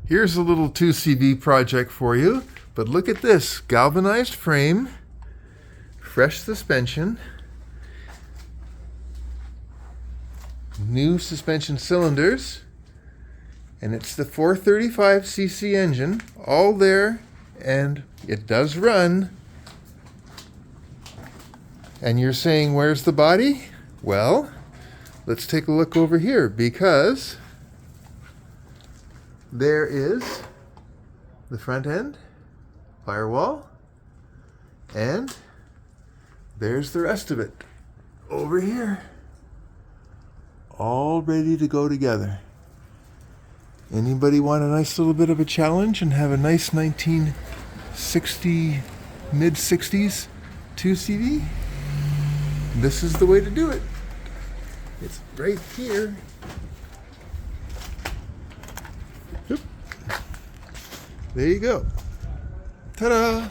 Here's a little 2CV project for you, but look at this. Galvanized frame, fresh suspension, new suspension cylinders, and it's the 435cc engine, all there, and it does run. And you're saying, where's the body? Well, let's take a look over here, because there is the front end, firewall, and there's the rest of it over here, all ready to go together. Anybody want a nice little bit of a challenge and have a nice 1960, mid-60s 2CV? This is the way to do it. It's right here. Oop. There you go. Ta-da!